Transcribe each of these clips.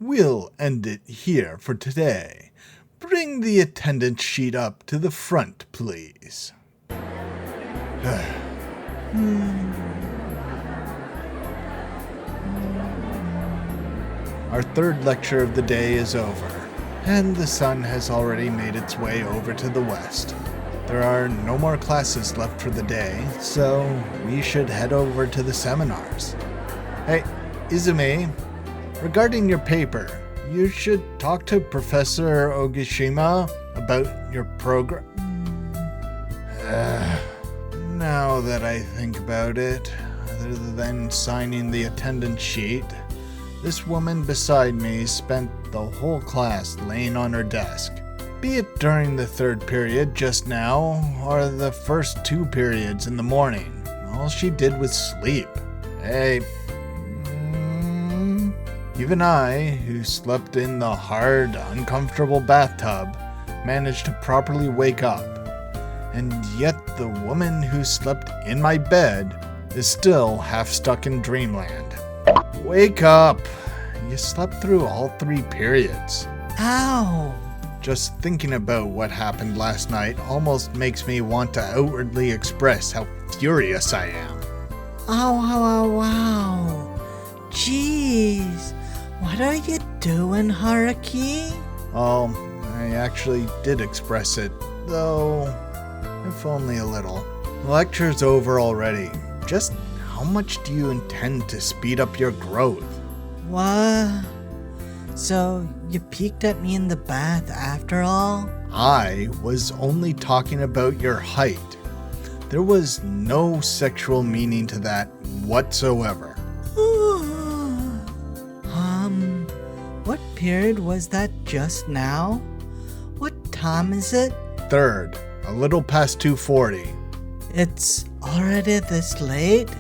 we'll end it here for today. Bring the attendance sheet up to the front, please. Our third lecture of the day is over, and the sun has already made its way over to the west. There are no more classes left for the day, so we should head over to the seminars. Hey, Izumi, regarding your paper, you should talk to Professor Ogishima about your program. Now that I think about it, other than signing the attendance sheet, this woman beside me spent the whole class laying on her desk. Be it during the third period just now, or the first 2 periods in the morning, all she did was sleep. Hey, even I, who slept in the hard, uncomfortable bathtub, managed to properly wake up. And yet the woman who slept in my bed is still half stuck in dreamland. Wake up! You slept through all 3 periods. Ow! Just thinking about what happened last night almost makes me want to outwardly express how furious I am. Ow. Jeez, what are you doing, Haruki? Oh, I actually did express it, though if only a little. The lecture's over already. Just how much do you intend to speed up your growth? What? So, you peeked at me in the bath after all? I was only talking about your height. There was no sexual meaning to that whatsoever. What period was that just now? What time is it? Third, a little past 2:40. It's already this late?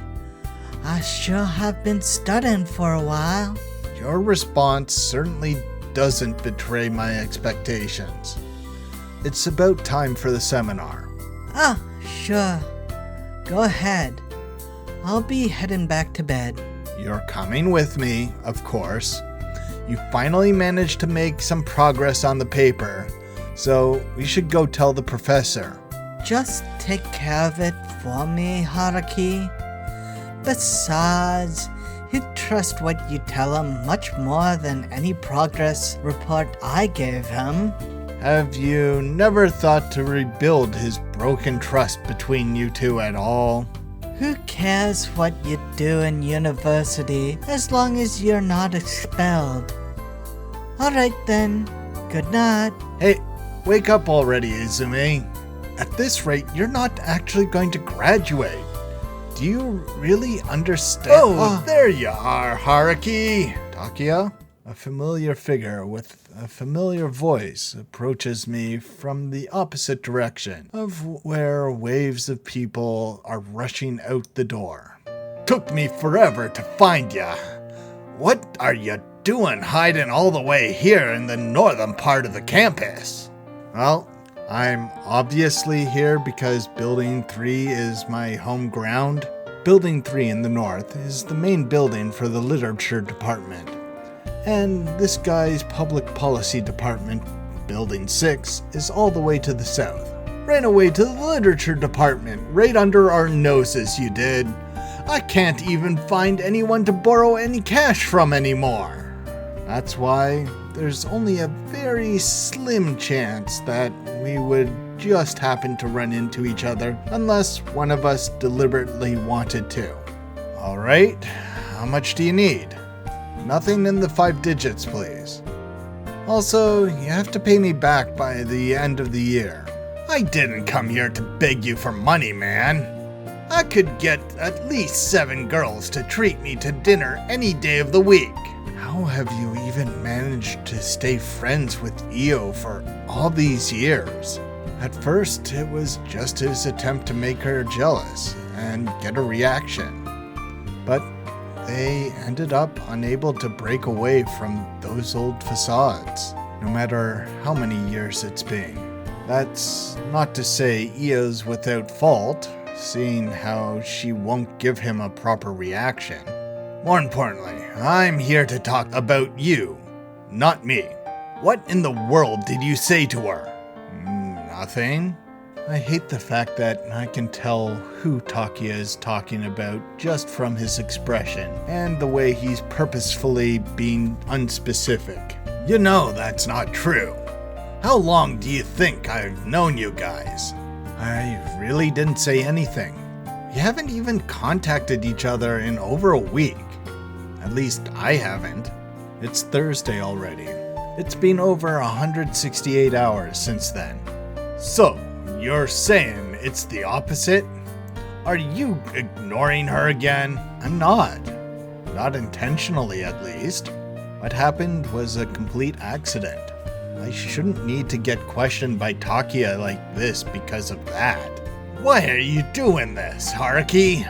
I sure have been studying for a while. Your response certainly doesn't betray my expectations. It's about time for the seminar. Ah, sure. Go ahead. I'll be heading back to bed. You're coming with me, of course. You finally managed to make some progress on the paper, so we should go tell the professor. Just take care of it for me, Haruki. Besides, he'd trust what you tell him much more than any progress report I gave him. Have you never thought to rebuild his broken trust between you two at all? Who cares what you do in university as long as you're not expelled? Alright then, good night. Hey, wake up already, Izumi. At this rate, you're not actually going to graduate. Do you really understand? There you are, Haruki. Takia, a familiar figure with a familiar voice, approaches me from the opposite direction of where waves of people are rushing out the door. Took me forever to find ya. What are you doing hiding all the way here in the northern part of the campus? Well, I'm obviously here because Building 3 is my home ground. Building 3 in the north is the main building for the literature department. And this guy's public policy department, Building 6, is all the way to the south. Ran away to the literature department, right under our noses you did. I can't even find anyone to borrow any cash from anymore. That's why there's only a very slim chance that we would just happen to run into each other unless one of us deliberately wanted to. Alright, how much do you need? Nothing in the 5 digits, please. Also, you have to pay me back by the end of the year. I didn't come here to beg you for money, man. I could get at least 7 girls to treat me to dinner any day of the week. How have you even managed to stay friends with Io for all these years? At first, it was just his attempt to make her jealous and get a reaction. But they ended up unable to break away from those old facades, no matter how many years it's been. That's not to say Ia's without fault, seeing how she won't give him a proper reaction. More importantly, I'm here to talk about you. not me. What in the world did you say to her? Nothing. I hate the fact that I can tell who Takia is talking about just from his expression and the way he's purposefully being unspecific. You know that's not true. How long do you think I've known you guys? I really didn't say anything. We haven't even contacted each other in over a week. At least I haven't. It's Thursday already. It's been over 168 hours since then. So, you're saying it's the opposite? Are you ignoring her again? I'm not. Not intentionally, at least. What happened was a complete accident. I shouldn't need to get questioned by Takia like this because of that. Why are you doing this, Haruki?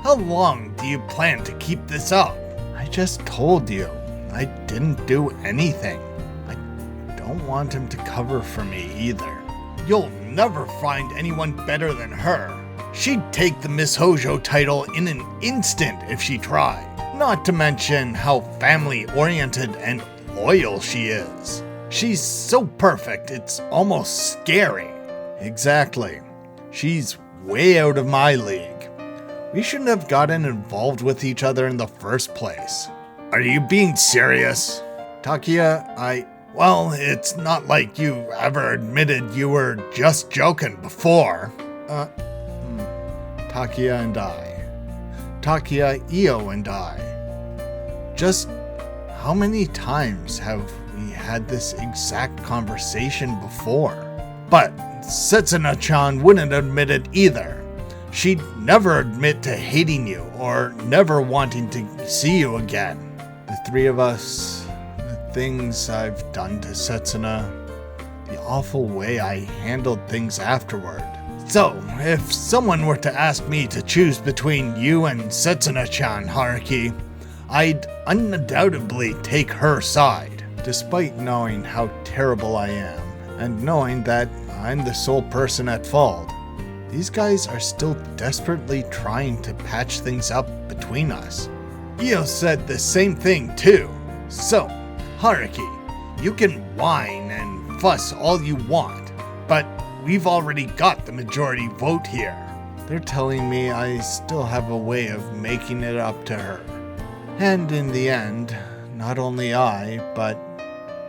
How long do you plan to keep this up? I just told you. I didn't do anything. I don't want him to cover for me either. You'll never find anyone better than her. She'd take the Miss Hojo title in an instant if she tried. Not to mention how family-oriented and loyal she is. She's so perfect, it's almost scary. Exactly. She's way out of my league. We shouldn't have gotten involved with each other in the first place. Are you being serious? Takia, well, it's not like you ever admitted you were just joking before. Takia and I. Takia, Io, and I. Just how many times have we had this exact conversation before? But Setsuna-chan wouldn't admit it either. She'd never admit to hating you or never wanting to see you again. The three of us, the things I've done to Setsuna, the awful way I handled things afterward. So, if someone were to ask me to choose between you and Setsuna-chan, Haruki, I'd undoubtedly take her side, despite knowing how terrible I am, and knowing that I'm the sole person at fault. These guys are still desperately trying to patch things up between us. Io said the same thing too. So, Haruki, you can whine and fuss all you want, but we've already got the majority vote here. They're telling me I still have a way of making it up to her. And in the end, not only I, but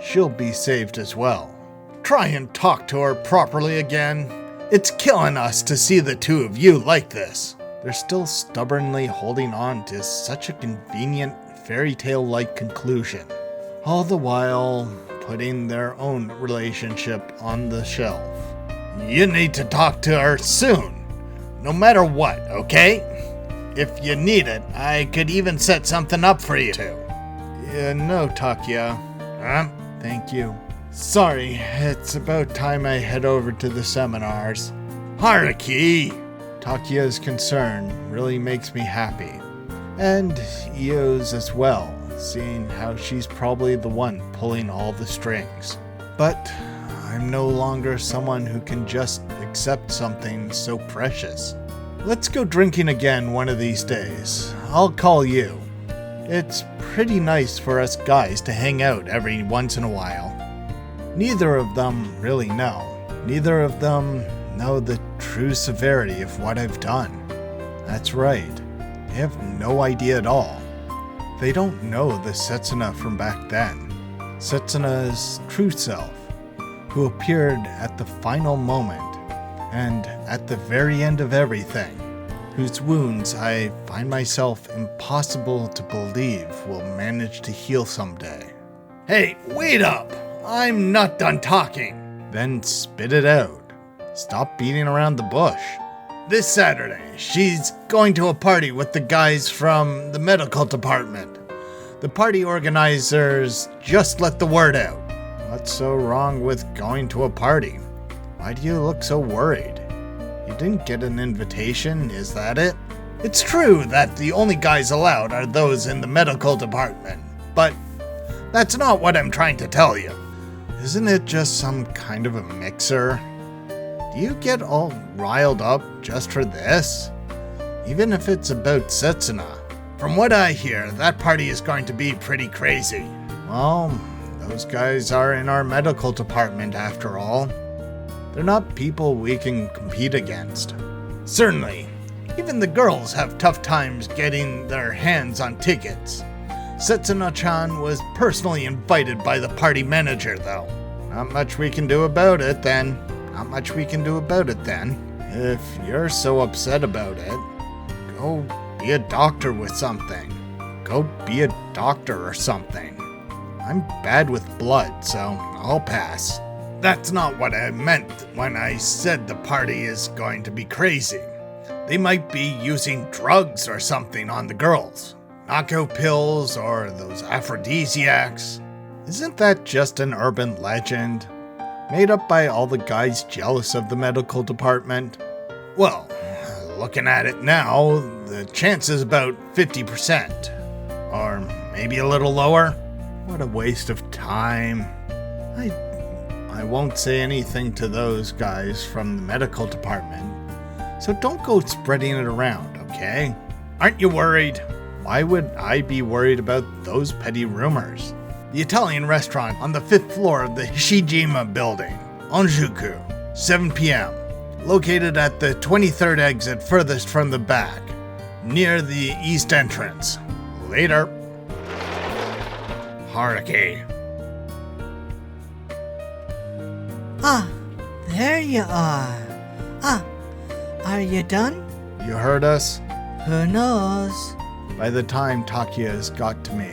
she'll be saved as well. Try and talk to her properly again. It's killing us to see the two of you like this. They're still stubbornly holding on to such a convenient fairy tale-like conclusion, all the while putting their own relationship on the shelf. You need to talk to her soon, no matter what, okay? If you need it, I could even set something up for you two. No, Takia. Thank you. Sorry, it's about time I head over to the seminars. Haruki! Takia's concern really makes me happy. And Io's as well, seeing how she's probably the one pulling all the strings. But I'm no longer someone who can just accept something so precious. Let's go drinking again one of these days. I'll call you. It's pretty nice for us guys to hang out every once in a while. Neither of them really know. Neither of them know the true severity of what I've done. That's right. They have no idea at all. They don't know the Setsuna from back then. Setsuna's true self, who appeared at the final moment and at the very end of everything, whose wounds I find myself impossible to believe will manage to heal someday. Hey, wait up! I'm not done talking. Then spit it out. Stop beating around the bush. This Saturday, she's going to a party with the guys from the medical department. The party organizers just let the word out. What's so wrong with going to a party? Why do you look so worried? You didn't get an invitation, is that it? It's true that the only guys allowed are those in the medical department, but that's not what I'm trying to tell you. Isn't it just some kind of a mixer? Do you get all riled up just for this? Even if it's about Setsuna. From what I hear, that party is going to be pretty crazy. Well, Those guys are in our medical department after all. They're not people we can compete against. Certainly, even the girls have tough times getting their hands on tickets. Setsuna-chan was personally invited by the party manager, though. Not much we can do about it then. If you're so upset about it, go be a doctor with something. Go be a doctor or something. I'm bad with blood, so I'll pass. That's not what I meant when I said the party is going to be crazy. They might be using drugs or something on the girls. Knockout pills or those aphrodisiacs. Isn't that just an urban legend? Made up by all the guys jealous of the medical department? Well, looking at it now, the chance is about 50%. Or maybe a little lower. What a waste of time. I won't say anything to those guys from the medical department, so don't go spreading it around, okay? Aren't you worried? Why would I be worried about those petty rumors? The Italian restaurant on the 5th floor of the Hishijima building, Onjuku, 7 p.m., located at the 23rd exit furthest from the back, near the east entrance. Later. Haruki. Ah, there you are. Ah, are you done? You heard us? Who knows? By the time Takia's got to me,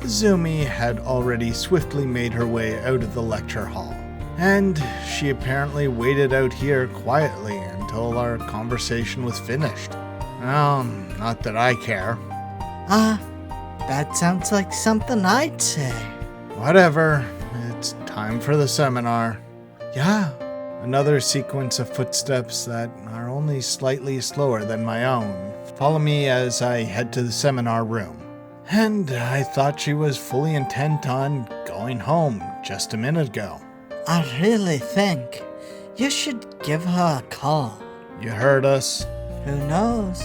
Izumi had already swiftly made her way out of the lecture hall, and she apparently waited out here quietly until our conversation was finished. Well, not that I care. Ah, that sounds like something I'd say. Whatever, it's time for the seminar. Yeah, another sequence of footsteps that are only slightly slower than my own follow me as I head to the seminar room. And I thought she was fully intent on going home just a minute ago. I really think you should give her a call. You heard us. Who knows?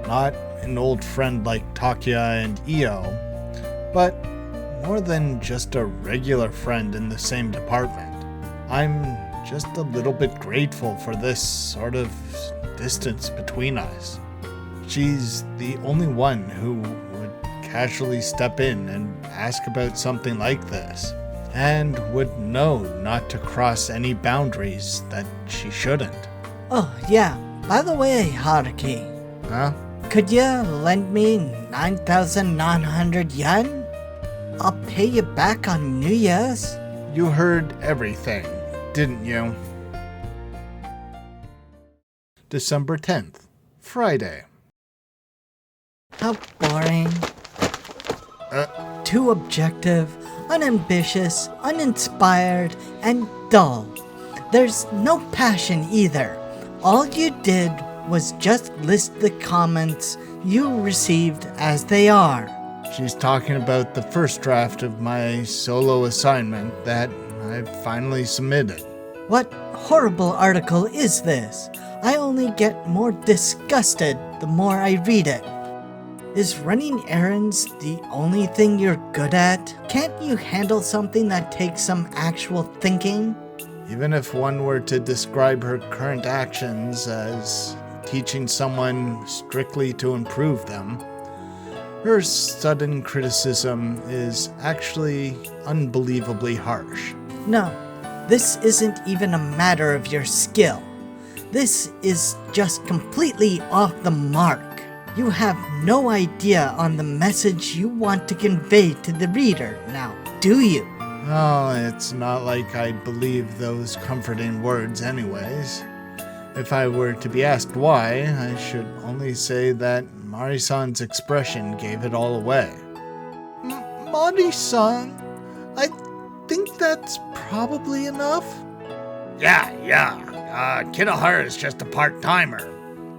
Not an old friend like Takia and Io, but more than just a regular friend in the same department. I'm just a little bit grateful for this sort of distance between us. She's the only one who would casually step in and ask about something like this, and would know not to cross any boundaries that she shouldn't. Oh, yeah. By the way, Haruki. Huh? Could you lend me 9,900 yen? I'll pay you back on New Year's. You heard everything, didn't you? December 10th, Friday. How boring. Too objective, unambitious, uninspired, and dull. There's no passion either. All you did was just list the comments you received as they are. She's talking about the first draft of my solo assignment that I finally submitted. What horrible article is this? I only get more disgusted the more I read it. Is running errands the only thing you're good at? Can't you handle something that takes some actual thinking? Even if one were to describe her current actions as teaching someone strictly to improve them, her sudden criticism is actually unbelievably harsh. No, this isn't even a matter of your skill. This is just completely off the mark. You have no idea on the message you want to convey to the reader now, do you? Oh, it's not like I'd believe those comforting words anyways. If I were to be asked why, I should only say that Mari-san's expression gave it all away. Mari-san, I think that's probably enough. Yeah. Kitahara is just a part-timer.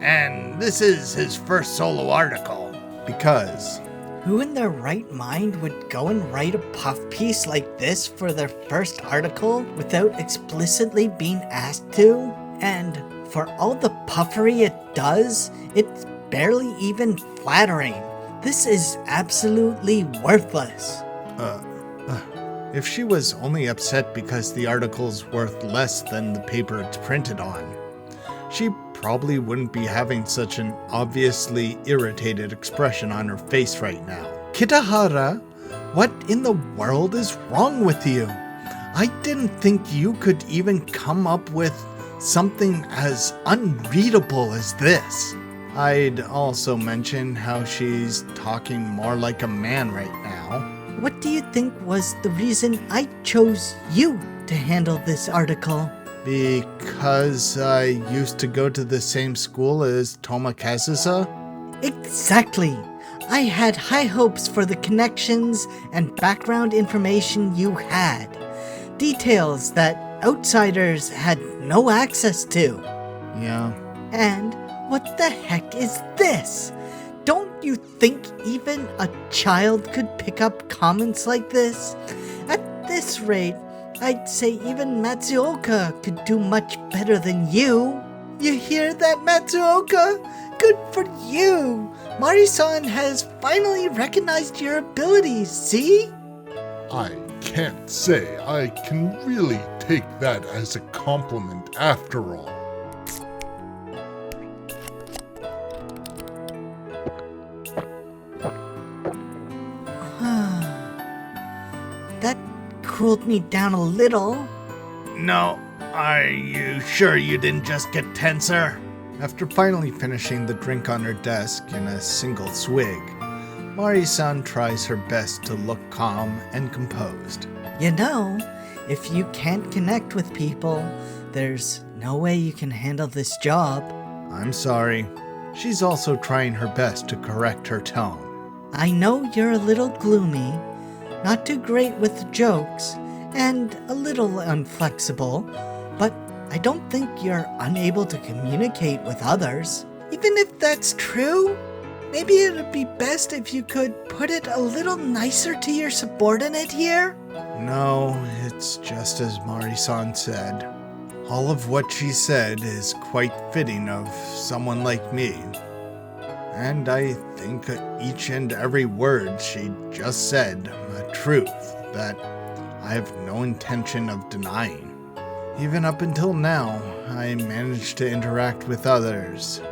And this is his first solo article. Because... who in their right mind would go and write a puff piece like this for their first article without explicitly being asked to? And for all the puffery it does, it's barely even flattering. This is absolutely worthless. If she was only upset because the article's worth less than the paper it's printed on, she probably wouldn't be having such an obviously irritated expression on her face right now. Kitahara, what in the world is wrong with you? I didn't think you could even come up with something as unreadable as this. I'd also mention how she's talking more like a man right now. What do you think was the reason I chose you to handle this article? Because I used to go to the same school as Tomakazusa? Exactly. I had high hopes for the connections and background information you had. Details that outsiders had no access to. Yeah. And what the heck is this? Don't you think even a child could pick up comments like this? At this rate, I'd say even Matsuoka could do much better than you. You hear that, Matsuoka? Good for you! Mari-san has finally recognized your abilities, see? I can't say I can really take that as a compliment after all. That cooled me down a little. No, are you sure you didn't just get tenser? After finally finishing the drink on her desk in a single swig, Mari-san tries her best to look calm and composed. You know, if you can't connect with people, there's no way you can handle this job. I'm sorry. She's also trying her best to correct her tone. I know you're a little gloomy, not too great with jokes, and a little unflexible, but I don't think you're unable to communicate with others. Even if that's true, maybe it'd be best if you could put it a little nicer to your subordinate here? No, it's just as Mari-san said. All of what she said is quite fitting of someone like me. And I think each and every word she just said a truth that I have no intention of denying. Even up until now, I managed to interact with others.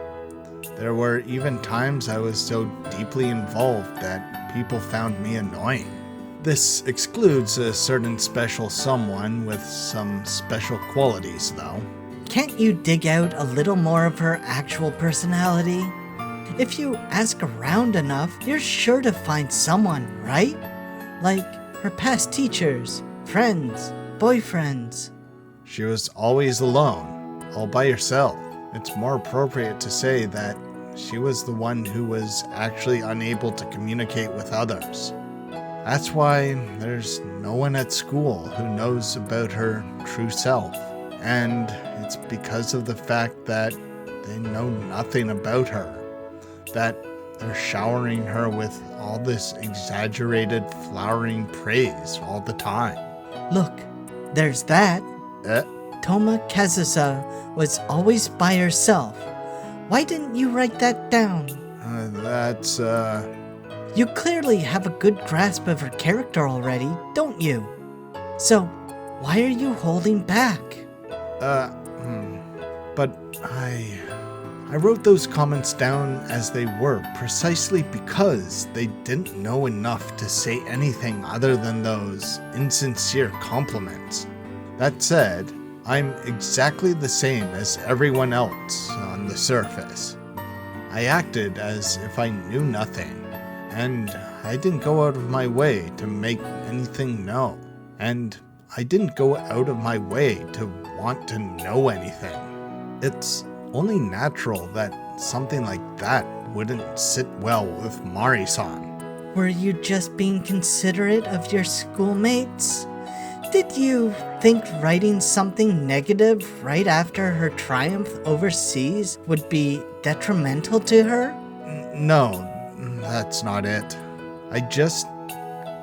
There were even times I was so deeply involved that people found me annoying. This excludes a certain special someone with some special qualities, though. Can't you dig out a little more of her actual personality? If you ask around enough, you're sure to find someone, right? Like her past teachers, friends, boyfriends. She was always alone, all by herself. It's more appropriate to say that she was the one who was actually unable to communicate with others. That's why there's no one at school who knows about her true self. And it's because of the fact that they know nothing about her, that they're showering her with all this exaggerated, flowering praise all the time. Look, there's that. Toma Kazusa was always by herself. Why didn't you write that down? You clearly have a good grasp of her character already, don't you? So, why are you holding back? But I wrote those comments down as they were precisely because they didn't know enough to say anything other than those insincere compliments. That said, I'm exactly the same as everyone else on the surface. I acted as if I knew nothing, and I didn't go out of my way to make anything known, and I didn't go out of my way to want to know anything. It's only natural that something like that wouldn't sit well with Mari-san. Were you just being considerate of your schoolmates? Did you think writing something negative right after her triumph overseas would be detrimental to her? No, that's not it. I just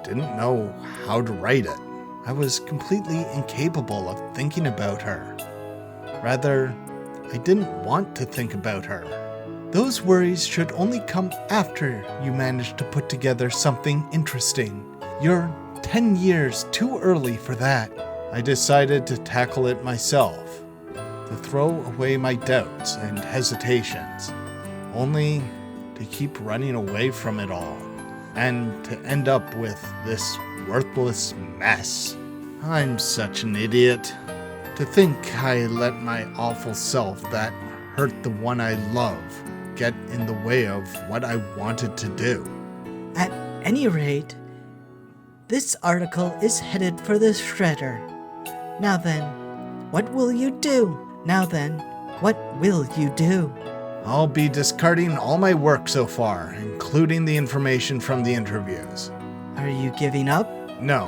didn't know how to write it. I was completely incapable of thinking about her. Rather, I didn't want to think about her. Those worries should only come after you manage to put together something interesting. You're 10 years too early for that. I decided to tackle it myself, to throw away my doubts and hesitations, only to keep running away from it all, and to end up with this worthless mess. I'm such an idiot. To think I let my awful self that hurt the one I love get in the way of what I wanted to do. At any rate, this article is headed for the shredder. Now then, what will you do? Now then, what will you do? I'll be discarding all my work so far, including the information from the interviews. Are you giving up? No,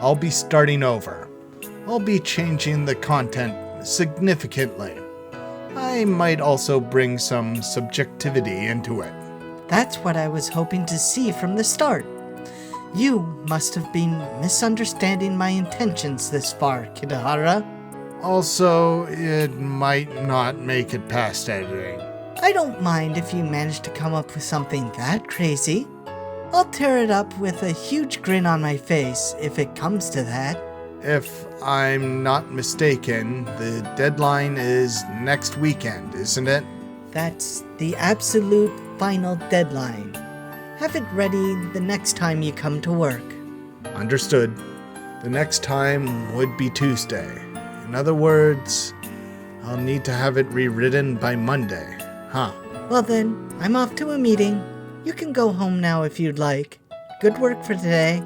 I'll be starting over. I'll be changing the content significantly. I might also bring some subjectivity into it. That's what I was hoping to see from the start. You must have been misunderstanding my intentions this far, Kitahara. Also, it might not make it past editing. I don't mind if you manage to come up with something that crazy. I'll tear it up with a huge grin on my face if it comes to that. If I'm not mistaken, the deadline is next weekend, isn't it? That's the absolute final deadline. Have it ready the next time you come to work. Understood. The next time would be Tuesday. In other words, I'll need to have it rewritten by Monday, huh? Well then, I'm off to a meeting. You can go home now if you'd like. Good work for today.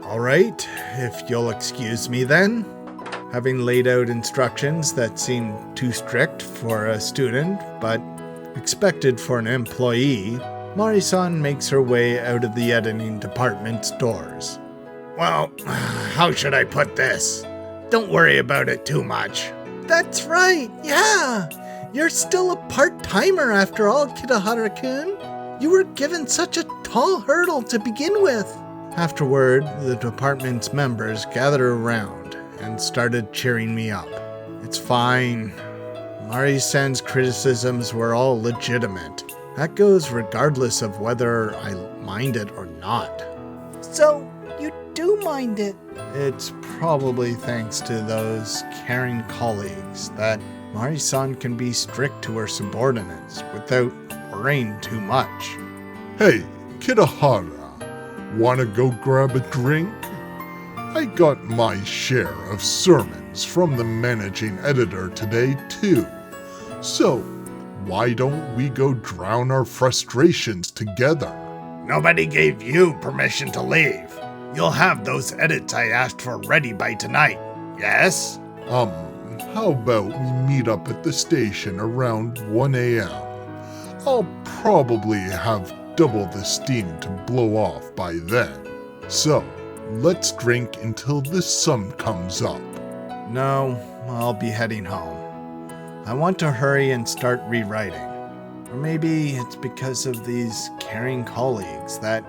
All right, if you'll excuse me then. Having laid out instructions that seemed too strict for a student, but expected for an employee, Mari-san makes her way out of the editing department's doors. Well, how should I put this? Don't worry about it too much. That's right, yeah! You're still a part-timer after all, Kitahara-kun. You were given such a tall hurdle to begin with. Afterward, the department's members gathered around and started cheering me up. It's fine. Mari-san's criticisms were all legitimate. That goes regardless of whether I mind it or not. So, you do mind it? It's probably thanks to those caring colleagues that Mari-san can be strict to her subordinates without worrying too much. Hey, Kitahara, wanna go grab a drink? I got my share of sermons from the managing editor today too. So, why don't we go drown our frustrations together? Nobody gave you permission to leave. You'll have those edits I asked for ready by tonight, yes? How about we meet up at the station around 1 a.m.? I'll probably have double the steam to blow off by then. So, let's drink until the sun comes up. No, I'll be heading home. I want to hurry and start rewriting. Or maybe it's because of these caring colleagues that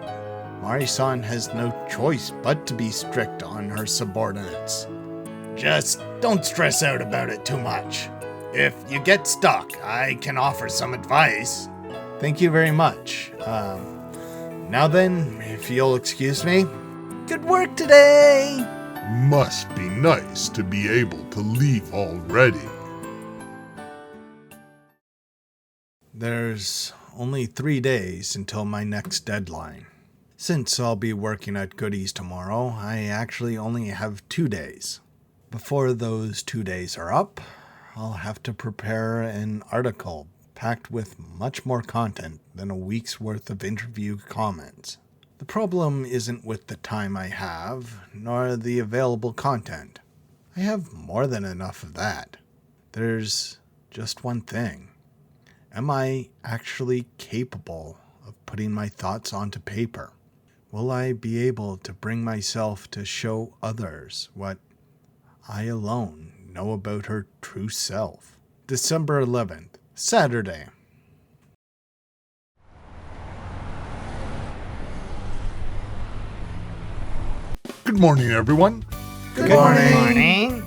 Mari-san has no choice but to be strict on her subordinates. Just don't stress out about it too much. If you get stuck, I can offer some advice. Thank you very much. Now then, if you'll excuse me. Good work today! Must be nice to be able to leave already. There's only 3 days until my next deadline. Since I'll be working at Goodies tomorrow, I actually only have 2 days. Before those 2 days are up, I'll have to prepare an article packed with much more content than a week's worth of interview comments. The problem isn't with the time I have, nor the available content. I have more than enough of that. There's just one thing. Am I actually capable of putting my thoughts onto paper? Will I be able to bring myself to show others what I alone know about her true self? December 11th, Saturday. Good morning, everyone. Good morning.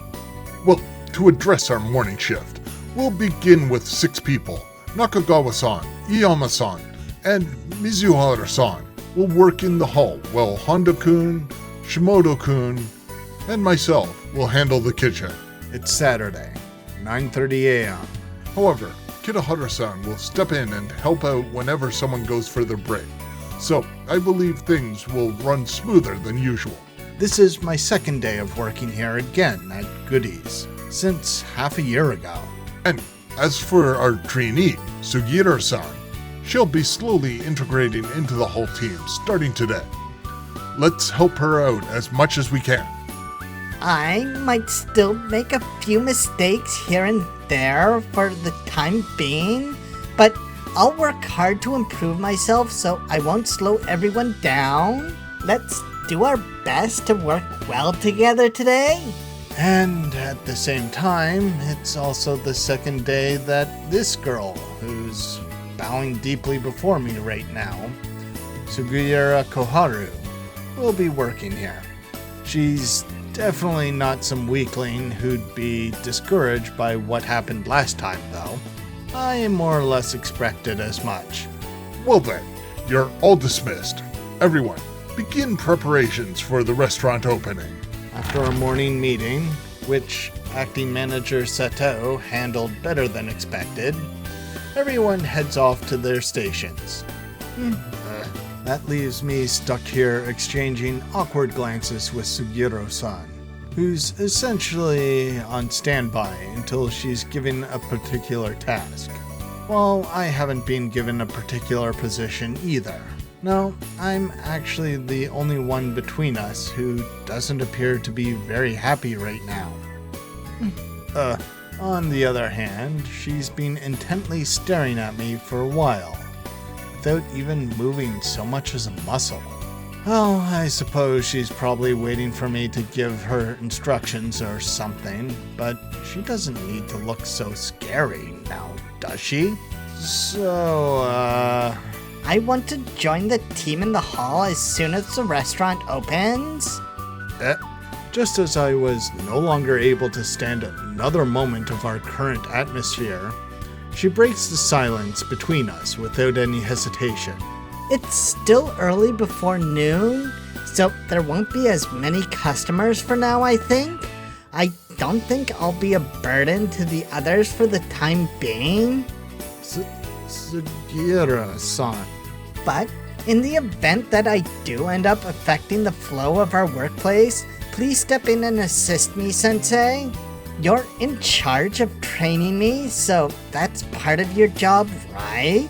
Well, to address our morning shift, we'll begin with 6 people. Nakagawa-san, Iyama-san, and Mizuhara-san will work in the hall, while Honda-kun, Shimoto-kun, and myself will handle the kitchen. It's Saturday, 9:30 a.m. However, Kitahara-san will step in and help out whenever someone goes for their break. So, I believe things will run smoother than usual. This is my second day of working here again at Goodies, since half a year ago. And as for our trainee, Sugiura-san, she'll be slowly integrating into the whole team starting today. Let's help her out as much as we can. I might still make a few mistakes here and there for the time being, but I'll work hard to improve myself so I won't slow everyone down. Let's do our best to work well together today. And at the same time, it's also the second day that this girl, who's bowing deeply before me right now, Sugiura Koharu, will be working here. She's definitely not some weakling who'd be discouraged by what happened last time, though. I more or less expected as much. Well then, you're all dismissed. Everyone, begin preparations for the restaurant opening. After our morning meeting, which acting manager Seto handled better than expected, everyone heads off to their stations. That leaves me stuck here exchanging awkward glances with Sugiro-san, who's essentially on standby until she's given a particular task. Well, I haven't been given a particular position either. No, I'm actually the only one between us who doesn't appear to be very happy right now. On the other hand, she's been intently staring at me for a while, without even moving so much as a muscle. Well, I suppose she's probably waiting for me to give her instructions or something, but she doesn't need to look so scary now, does she? So, I want to join the team in the hall as soon as the restaurant opens. Just as I was no longer able to stand another moment of our current atmosphere, she breaks the silence between us without any hesitation. It's still early before noon, so there won't be as many customers for now, I think. I don't think I'll be a burden to the others for the time being. Sugiura-san. But in the event that I do end up affecting the flow of our workplace, please step in and assist me, Sensei. You're in charge of training me, so that's part of your job, right?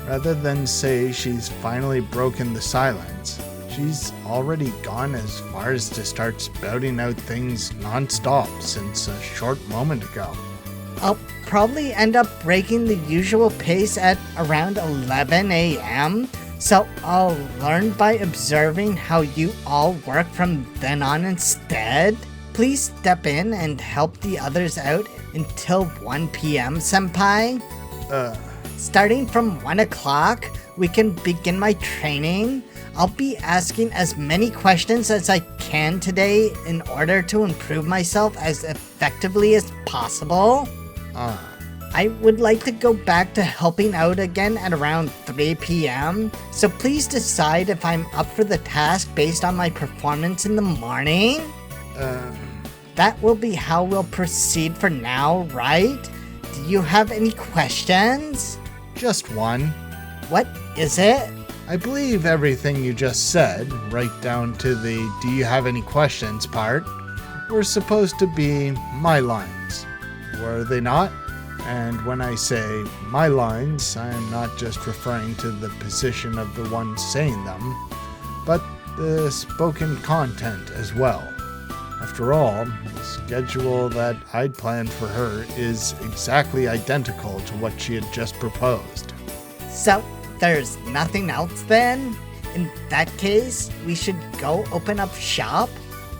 Rather than say she's finally broken the silence, she's already gone as far as to start spouting out things non-stop since a short moment ago. I'll probably end up breaking the usual pace at around 11 a.m., so I'll learn by observing how you all work from then on instead. Please step in and help the others out until 1 p.m., Senpai. Starting from 1 o'clock, we can begin my training. I'll be asking as many questions as I can today in order to improve myself as effectively as possible. I would like to go back to helping out again at around 3 p.m., so please decide if I'm up for the task based on my performance in the morning. That will be how we'll proceed for now, right? Do you have any questions? Just one. What is it? I believe everything you just said, right down to the "do you have any questions" part, were supposed to be my lines. Were they not? And when I say my lines, I am not just referring to the position of the one saying them, but the spoken content as well. After all, the schedule that I'd planned for her is exactly identical to what she had just proposed. So, there's nothing else then? In that case, we should go open up shop?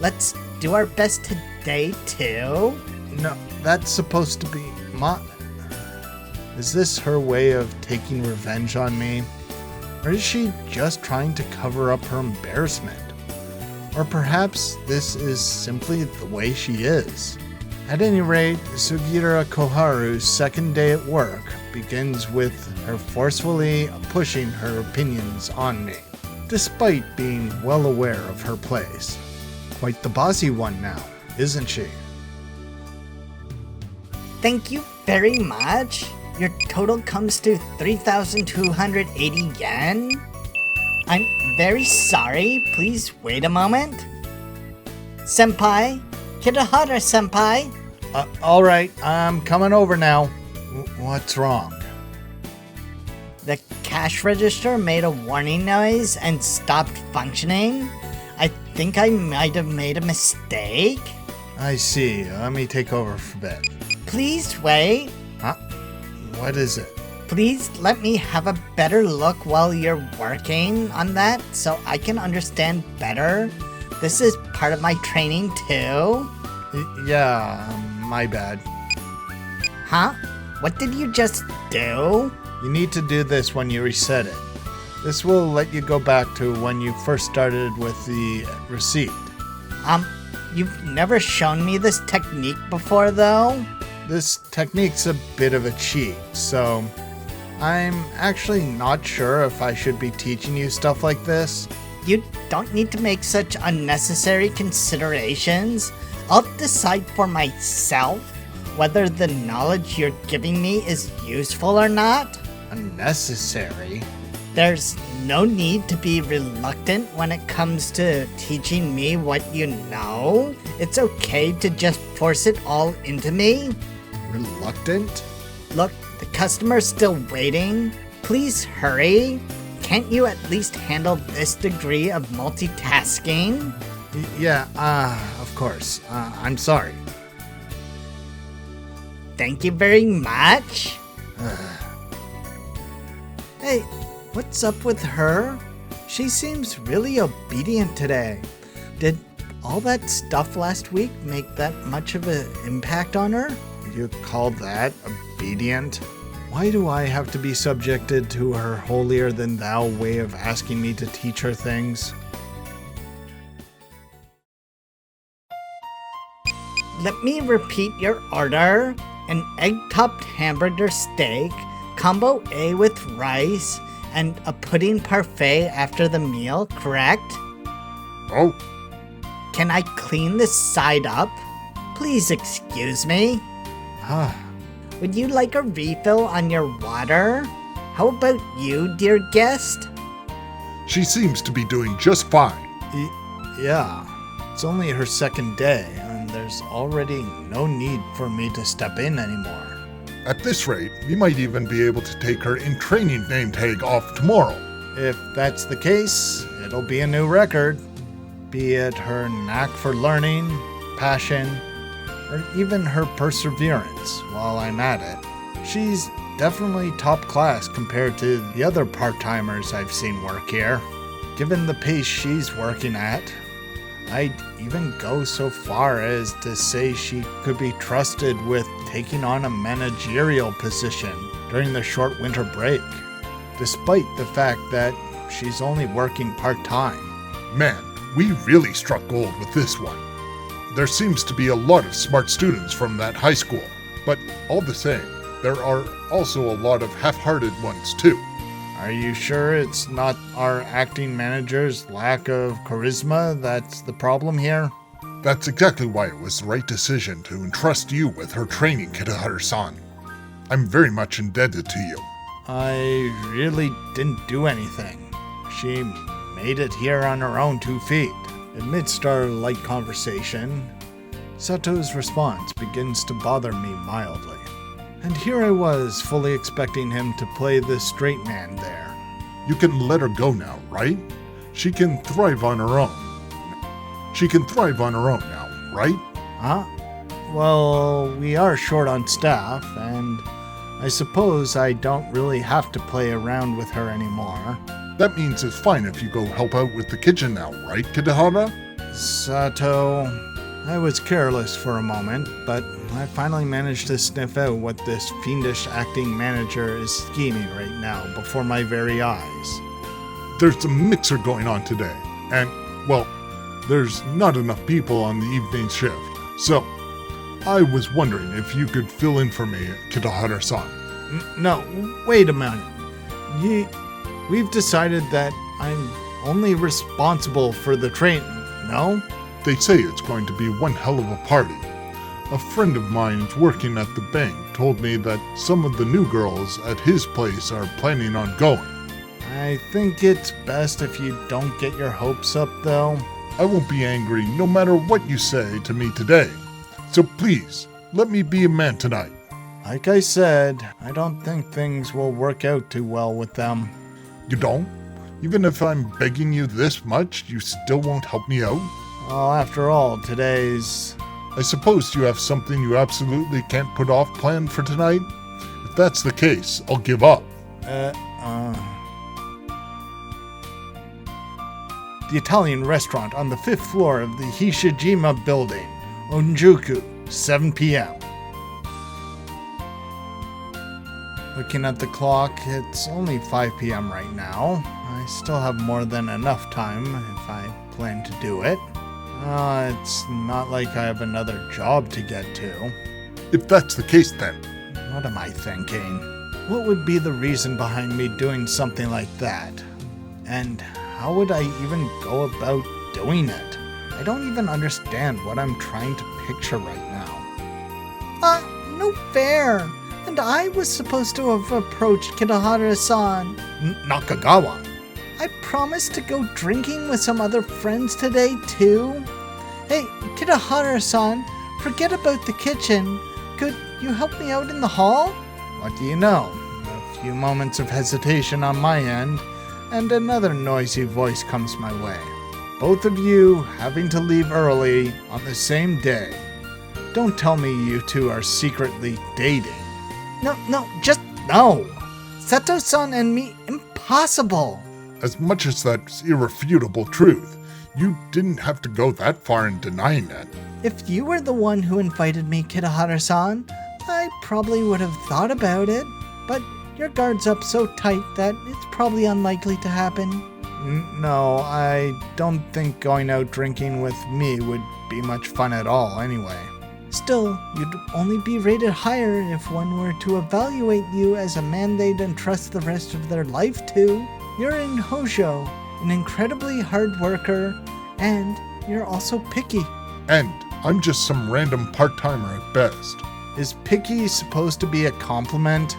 Let's do our best today too? No, that's supposed to be Is this her way of taking revenge on me? Or is she just trying to cover up her embarrassment? Or perhaps this is simply the way she is. At any rate, Sugiura Koharu's second day at work begins with her forcefully pushing her opinions on me, despite being well aware of her place. quite the bossy one now, isn't she? Thank you very much. Your total comes to 3,280 yen. I'm very sorry. Please wait a moment. Senpai, Kitahara-senpai. All right, I'm coming over now. What's wrong? The cash register made a warning noise and stopped functioning. I think I might have made a mistake. I see. Let me take over for a bit. Please wait. Huh? What is it? Please let me have a better look while you're working on that so I can understand better. This is part of my training too. Yeah, my bad. Huh? What did you just do? You need to do this when you reset it. This will let you go back to when you first started with the receipt. You've never shown me this technique before though? This technique's a bit of a cheat, so I'm actually not sure if I should be teaching you stuff like this. You don't need to make such unnecessary considerations. I'll decide for myself whether the knowledge you're giving me is useful or not. Unnecessary? There's no need to be reluctant when it comes to teaching me what you know. It's okay to just force it all into me. Reluctant? Look, the customer's still waiting. Please hurry. Can't you at least handle this degree of multitasking? Yeah, of course. I'm sorry. Thank you very much. Hey, what's up with her? She seems really obedient today. Did all that stuff last week make that much of an impact on her? You call that obedient? Why do I have to be subjected to her holier-than-thou way of asking me to teach her things? Let me repeat your order. An egg-topped hamburger steak, combo A with rice, and a pudding parfait after the meal, correct? Oh, Can I clean this side up? Please excuse me. Would you like a refill on your water? How about you, dear guest? she seems to be doing just fine. Yeah, it's only her second day, and there's already no need for me to step in anymore. At this rate, we might even be able to take her in training name tag off tomorrow. If that's the case, it'll be a new record. Be it her knack for learning, passion, or even her perseverance while I'm at it. She's definitely top class compared to the other part-timers I've seen work here. Given the pace she's working at, I'd even go so far as to say she could be trusted with taking on a managerial position during the short winter break, despite the fact that she's only working part-time. Man, we really struck gold with this one. There seems to be a lot of smart students from that high school, but all the same, there are also a lot of half-hearted ones too. Are you sure it's not our acting manager's lack of charisma that's the problem here? That's exactly why it was the right decision to entrust you with her training, Kitahara-san. I'm very much indebted to you. I really didn't do anything. She made it here on her own 2 feet. Amidst our light conversation, Sato's response begins to bother me mildly. And here I was, fully expecting him to play the straight man there. You can let her go now, right? She can thrive on her own. She can thrive on her own now, right? Huh? Well, we are short on staff, and I suppose I don't really have to play around with her anymore. That means it's fine if you go help out with the kitchen now, right, Kitahara? Sato, I was careless for a moment, but I finally managed to sniff out what this fiendish acting manager is scheming right now before my very eyes. There's a mixer going on today, and, well, there's not enough people on the evening shift, so I was wondering if you could fill in for me, Kitahara-san. No, wait a minute. We've decided that I'm only responsible for the train, no? They say it's going to be one hell of a party. A friend of mine working at the bank told me that some of the new girls at his place are planning on going. I think it's best if you don't get your hopes up, though. I won't be angry no matter what you say to me today. So please, let me be a man tonight. Like I said, I don't think things will work out too well with them. You don't? Even if I'm begging you this much, you still won't help me out? Well, after all, today's... I suppose you have something you absolutely can't put off planned for tonight? If that's the case, I'll give up. The Italian restaurant on the 5th floor of the Hishijima building, Onjuku, 7 p.m. Looking at the clock, it's only 5 p.m. right now. I still have more than enough time if I plan to do it. It's not like I have another job to get to. If that's the case then. What am I thinking? What would be the reason behind me doing something like that? And how would I even go about doing it? I don't even understand what I'm trying to picture right now. No fair. And I was supposed to have approached Kitahara-san. Nakagawa. I promised to go drinking with some other friends today, too. Hey, Kitahara-san, forget about the kitchen. Could you help me out in the hall? What do you know? A few moments of hesitation on my end, and another noisy voice comes my way. Both of you having to leave early on the same day. Don't tell me you two are secretly dating. No, just no. Seto-san and me, impossible. As much as that's irrefutable truth, you didn't have to go that far in denying it. If you were the one who invited me, Kitahara-san, I probably would have thought about it. But your guard's up so tight that it's probably unlikely to happen. No, I don't think going out drinking with me would be much fun at all anyway. Still, you'd only be rated higher if one were to evaluate you as a man they'd entrust the rest of their life to. You're in Hojo, an incredibly hard worker, and you're also picky. And I'm just some random part-timer at best. Is picky supposed to be a compliment?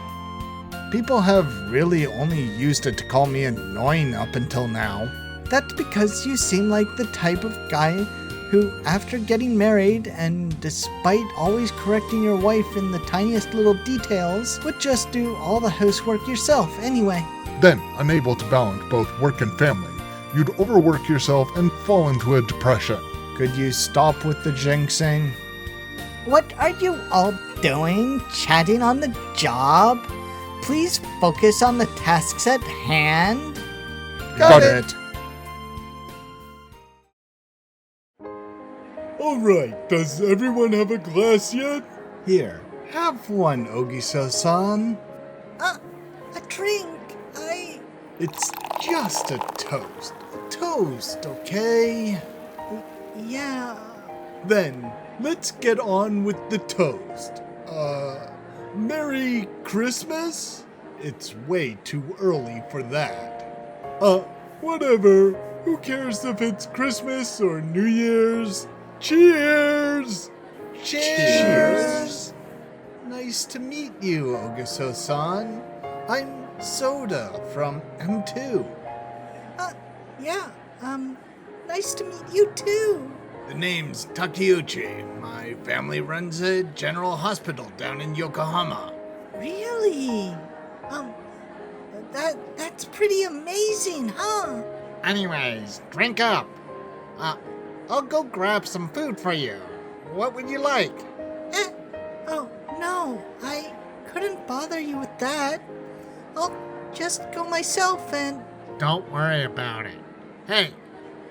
People have really only used it to call me annoying up until now. That's because you seem like the type of guy who, after getting married and despite always correcting your wife in the tiniest little details, would just do all the housework yourself anyway. Then, unable to balance both work and family, you'd overwork yourself and fall into a depression. Could you stop with the jinxing? What are you all doing? Chatting on the job? Please focus on the tasks at hand. Got it. Alright, does everyone have a glass yet? Here, have one, Ogiso-san. A drink. It's just a toast. Toast, okay? Yeah. Then, let's get on with the toast. Merry Christmas? It's way too early for that. Whatever. Who cares if it's Christmas or New Year's? Cheers! Cheers! Nice to meet you, Ogiso-san. I'm Soda from M2. Nice to meet you too. The name's Takeuchi. My family runs a general hospital down in Yokohama. Really? That's pretty amazing, huh? Anyways, drink up. I'll go grab some food for you. What would you like? Oh, no, I couldn't bother you with that. I'll just go myself and... Don't worry about it. Hey,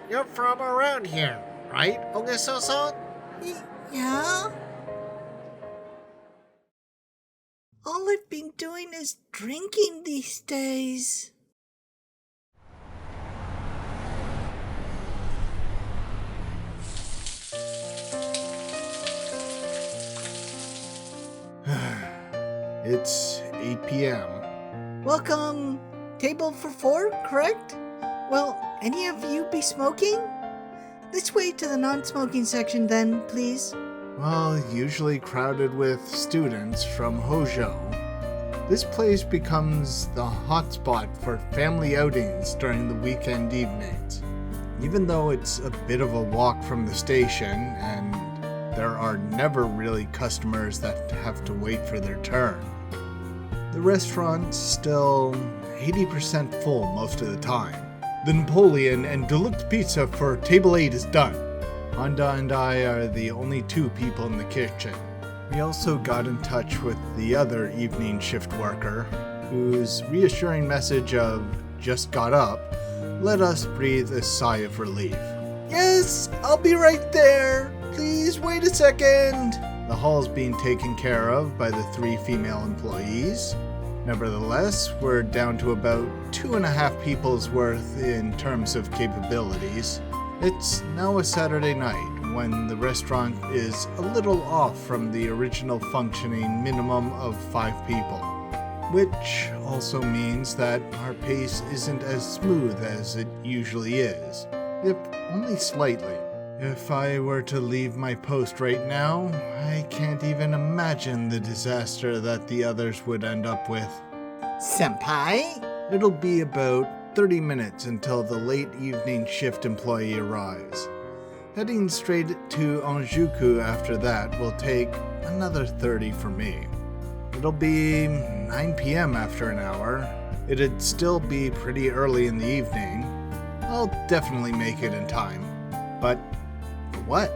you're from around here, right, Ogiso-san? Yeah? All I've been doing is drinking these days. It's 8 p.m. Welcome. Table for 4, correct? Will any of you be smoking? This way to the non-smoking section then, please. Well, usually crowded with students from Hojo. This place becomes the hotspot for family outings during the weekend evenings. Even though it's a bit of a walk from the station, and there are never really customers that have to wait for their turn, the restaurant's still 80% full most of the time. The Napoleon and deluxe pizza for table 8 is done. Honda and I are the only 2 people in the kitchen. We also got in touch with the other evening shift worker, whose reassuring message of "just got up" let us breathe a sigh of relief. Yes, I'll be right there. Please wait a second. The hall's being taken care of by the 3 female employees. Nevertheless, we're down to about 2.5 people's worth in terms of capabilities. It's now a Saturday night when the restaurant is a little off from the original functioning minimum of 5 people, which also means that our pace isn't as smooth as it usually is, if only slightly. If I were to leave my post right now, I can't even imagine the disaster that the others would end up with. Senpai? It'll be about 30 minutes until the late evening shift employee arrives. Heading straight to Onjuku after that will take another 30 for me. It'll be 9 p.m. after an hour. It'd still be pretty early in the evening. I'll definitely make it in time. But for what?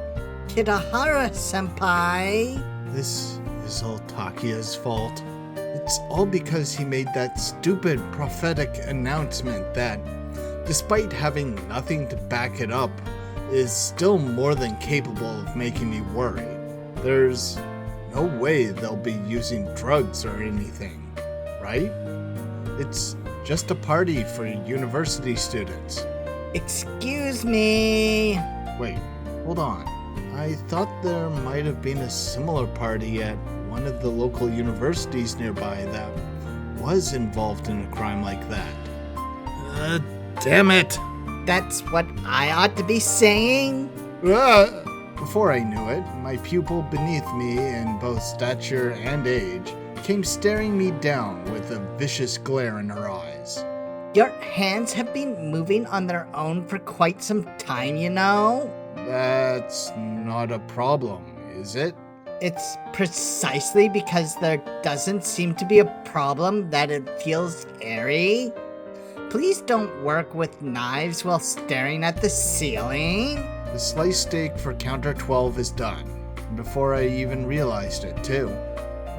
Kitahara, senpai. This is all Takiya's fault. It's all because he made that stupid prophetic announcement that, despite having nothing to back it up, is still more than capable of making me worry. There's no way they'll be using drugs or anything, right? It's just a party for university students. Excuse me. Wait, hold on. I thought there might have been a similar party at one of the local universities nearby that was involved in a crime like that. Damn it! That's what I ought to be saying? Before I knew it, my pupil beneath me in both stature and age came staring me down with a vicious glare in her eyes. Your hands have been moving on their own for quite some time, you know? That's not a problem, is it? It's precisely because there doesn't seem to be a problem that it feels airy. Please don't work with knives while staring at the ceiling. The sliced steak for counter 12 is done, before I even realized it, too.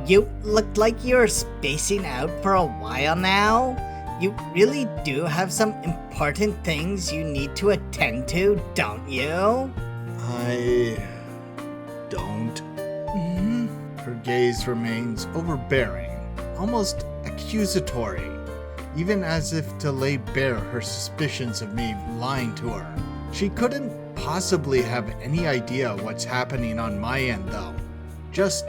You looked like you were spacing out for a while now. You really do have some important things you need to attend to, don't you? I don't. Her gaze remains overbearing, almost accusatory, even as if to lay bare her suspicions of me lying to her. She couldn't possibly have any idea what's happening on my end, though. Just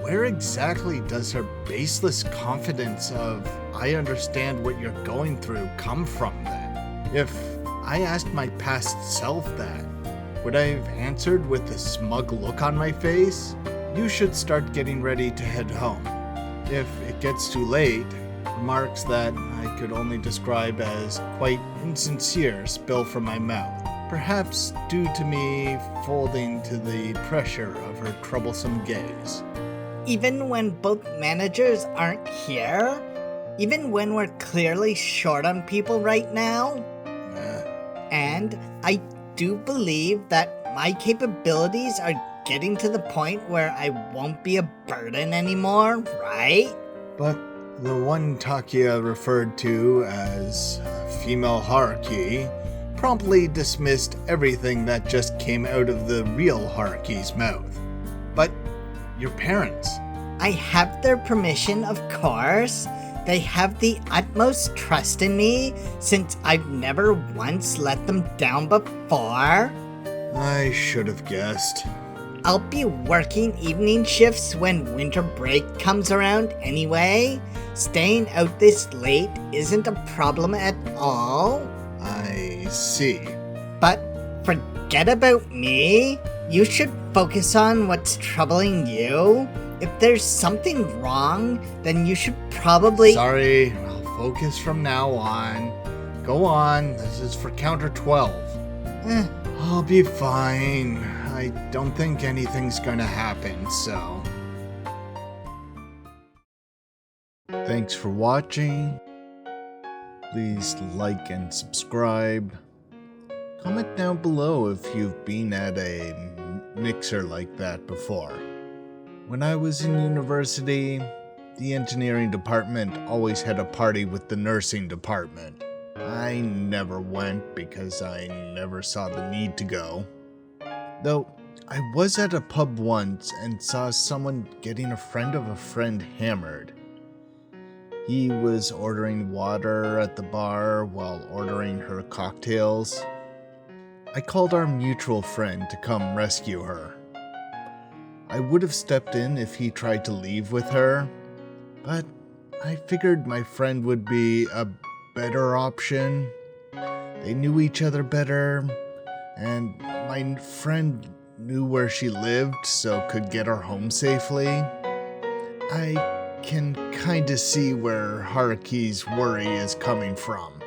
where exactly does her baseless confidence of "I understand what you're going through" come from, then? If I asked my past self that, would I have answered with a smug look on my face? You should start getting ready to head home. If it gets too late, remarks that I could only describe as quite insincere spill from my mouth, perhaps due to me folding to the pressure of her troublesome gaze. Even when both managers aren't here? Even when we're clearly short on people right now? And I do believe that my capabilities are getting to the point where I won't be a burden anymore, right? But the one Takia referred to as female hierarchy promptly dismissed everything that just came out of the real hierarchy's mouth. But your parents? I have their permission, of course. They have the utmost trust in me since I've never once let them down before. I should have guessed. I'll be working evening shifts when winter break comes around anyway. Staying out this late isn't a problem at all. I see. But Forget about me. You should focus on what's troubling you. If there's something wrong, then you should probably... Sorry, I'll focus from now on. Go on, this is for counter 12. I'll be fine. I don't think anything's gonna happen, so... Thanks for watching. Please like and subscribe. Comment down below if you've been at a mixer like that before. When I was in university, the engineering department always had a party with the nursing department. I never went because I never saw the need to go. Though, I was at a pub once and saw someone getting a friend of a friend hammered. He was ordering water at the bar while ordering her cocktails. I called our mutual friend to come rescue her. I would have stepped in if he tried to leave with her, but I figured my friend would be a better option. They knew each other better, and my friend knew where she lived, so could get her home safely. I can kinda see where Haruki's worry is coming from.